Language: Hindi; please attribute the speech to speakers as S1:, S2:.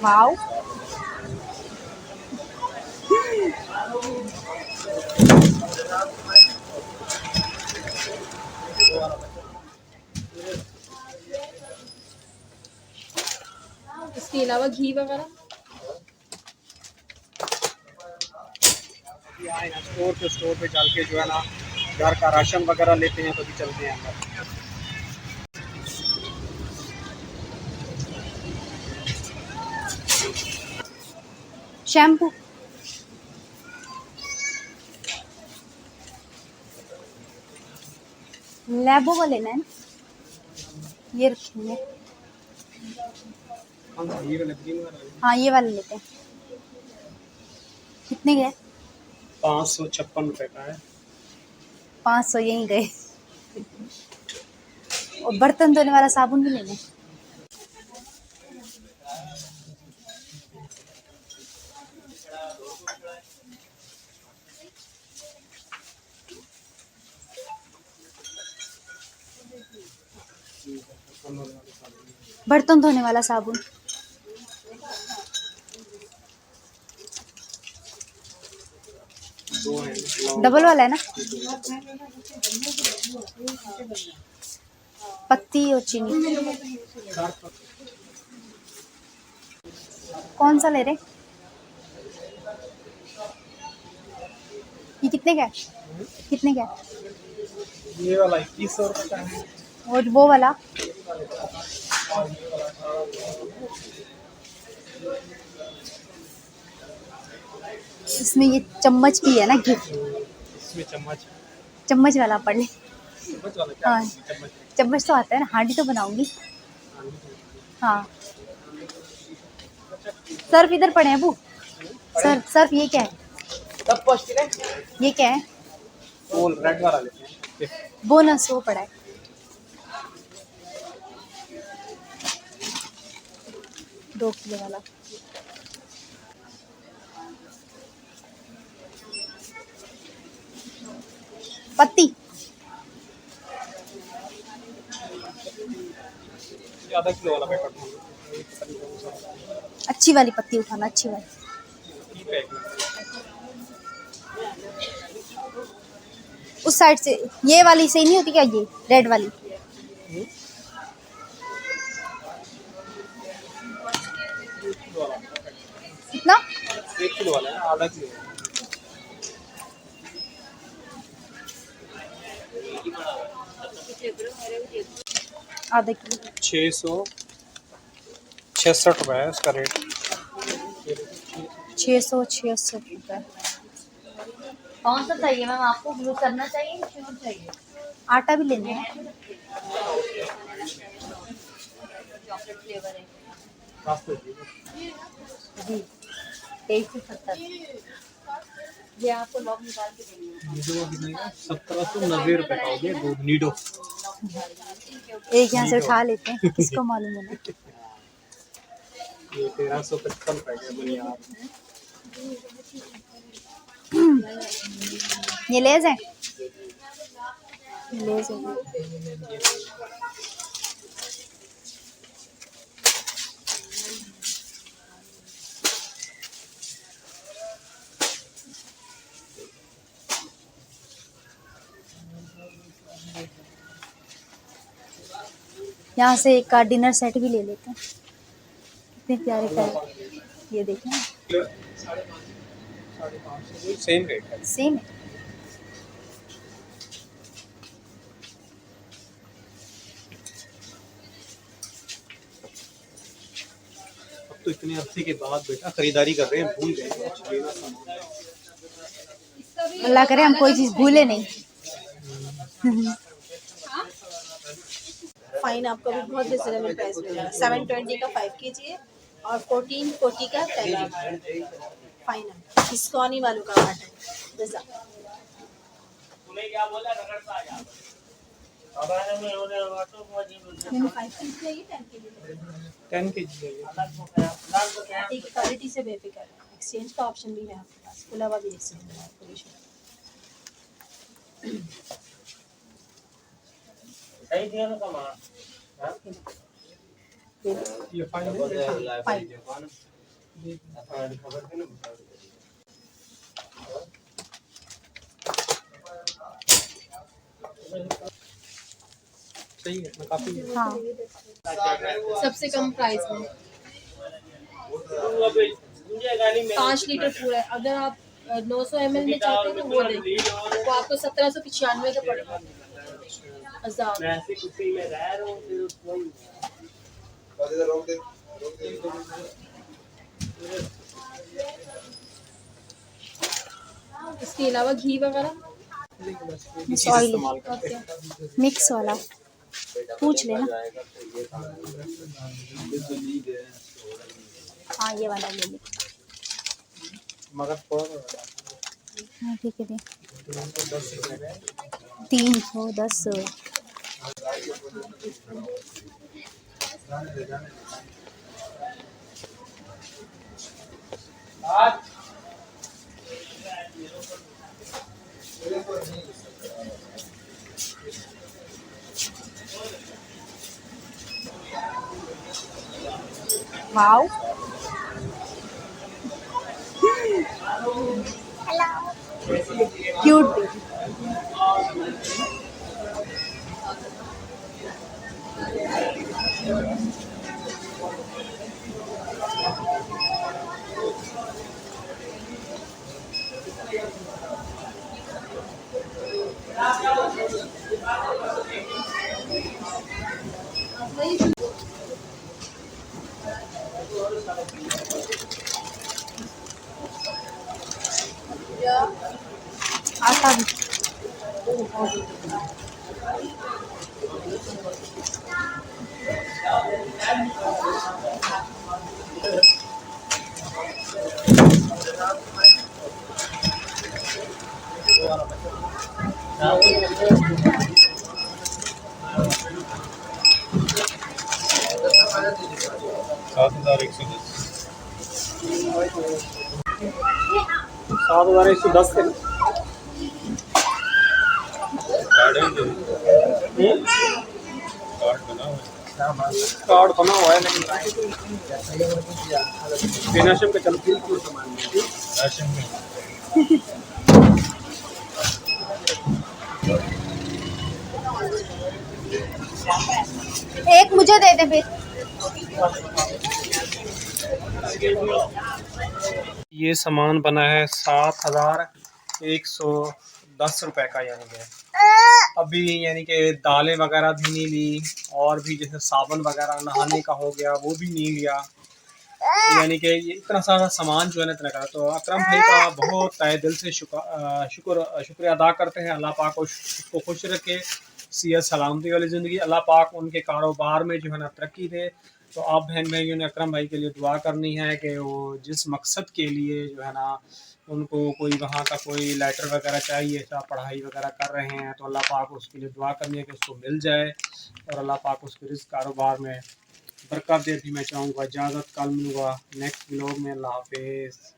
S1: वाओ, इसके अलावा घी वगैरह
S2: स्टोर पे चल के जो है ना घर का राशन वगैरह लेते हैं, तो भी चलते हैं अंदर।
S1: शैम्पू, लैबो का लेना है ना, ये रखेंगे। हाँ ये वाला लेते हैं। कितने गए?
S2: 556 रुपए का है।
S1: 500 यहीं गए। और बर्तन धोने वाला साबुन भी लेना है। बर्तन धोने वाला साबुन डबल वाला है ना। पत्ती और चीनी कौन सा ले रहे? ये कितने का है? कितने का है?
S2: ये वाला 2100 रुपए का है।
S1: और वो वाला इसमें ये चम्मच भी है ना, गिफ्ट।
S2: इसमें
S1: चम्मच वाला पढ़ ले।
S2: चम्मच वाला क्या?
S1: हाँ चम्मच तो आता है ना, हांडी तो बनाऊंगी। हाँ सर्फ इधर पड़े हैं अबू। सर्फ ये क्या है? ये क्या है?
S2: वो रेड वाला लेते हैं।
S1: बोनस वो पड़ा है। दो किलो वाला। पत्ती
S2: आधा किलो वाला पैकेट।
S1: अच्छी वाली पत्ती उठाना, अच्छी वाली। उस साइड से ये वाली सही नहीं होती क्या? ये रेड वाली कितना?
S2: 1 किलो वाला है, आधा किलो।
S1: आधा किलो
S2: 666 रुपए है इसका रेट।
S1: 666 रुपये।
S3: कौन सा चाहिए मैम आपको? यूज करना चाहिए, श्योर चाहिए?
S1: आटा भी लेना है।
S3: चॉकलेट फ्लेवर है
S2: जी।
S3: 2370। ये आपको लॉक निकाल के देंगे।
S2: 1790 रुपए का हो गया दूध नीडो।
S1: एक यहाँ से उठा लेते हैं, किसको मालूम है ना।
S2: ये 1355 रुपए का बुनियाद।
S1: ये लेज है, लेज है। यहाँ से एक का डिनर सेट भी ले लेते हैं। कितने प्यारे प्यारे, ये देखें।
S2: सेम रेट है।
S1: सेम है।
S2: अब तो इतने अरसे के बाद बेटा खरीदारी कर रहे हैं, भूल गए।
S1: अल्लाह करे हम कोई चीज भूले नहीं।
S4: फाइन आपको भी बहुत रिजनेबल प्राइस मिलेगा। 720 का 5 kg है और 1440 का 10 kg। फाइन है, डिस्काउंट वालों का आर्ट है। जैसा मैंने 5 kg चाहिए, 10 kg
S2: 10 kg चाहिए।
S4: एक क्वालिटी से बेफिक्र है। एक्सचेंज का ऑप्शन भी है आपके पास, खुला हुआ भी एक्सचेंज है आपको।
S5: सही दिया ना
S2: ये फाइन है।
S4: फाइन
S2: सही है, काफ़ी
S1: हाँ
S3: सबसे कम प्राइस में 5 लीटर पूरा है। अगर आप 900 ml में चाहते हैं तो वो देखिए, वो आपको 1795 का पड़ेगा। हजार इसके अलावा घी वगैरह
S1: बस ऑयल
S2: इस्तेमाल करते हैं।
S1: मिक्स वाला पूछ लेना। हाँ ये वाला ले ली।
S2: मगर
S1: हाँ ठीक है दी 310। Wow cute baby. आता भी
S2: $7,110 कार्ड बना हुआ है, लेकिन बेनाशम का चलो बिल्कुल सामान
S1: एक मुझे दे दे फिर।
S2: ये सामान बना है 7,110 रुपए का, यानी कि अभी यानी कि दालें वगैरह भी नहीं ली, और भी जैसे साबुन वगैरह नहाने का हो गया वो भी नहीं लिया, यानी कि ये इतना सारा सामान जो है ना इतना का। तो अकरम भाई का बहुत तहे दिल से शुक्रिया अदा करते हैं। अल्लाह पाक उसको खुश रखे, सेहत सलामती वाली ज़िंदगी अल्लाह पाक उनके कारोबार में जो है ना तरक्की दे। तो आप बहन भाइयों ने अकरम भाई के लिए दुआ करनी है कि वो जिस मकसद के लिए जो है ना उनको कोई वहाँ का कोई लेटर वगैरह चाहिए, ऐसा पढ़ाई वगैरह कर रहे हैं, तो अल्लाह पाक उसके लिए दुआ करनी है कि उसको मिल जाए और अल्लाह पाक उसके रिज़्क़ कारोबार में बरकत दे। भी मैं चाहूँगा। इजाज़त, कल मिलूँगा नेक्स्ट व्लॉग में। अल्लाह हाफिज़।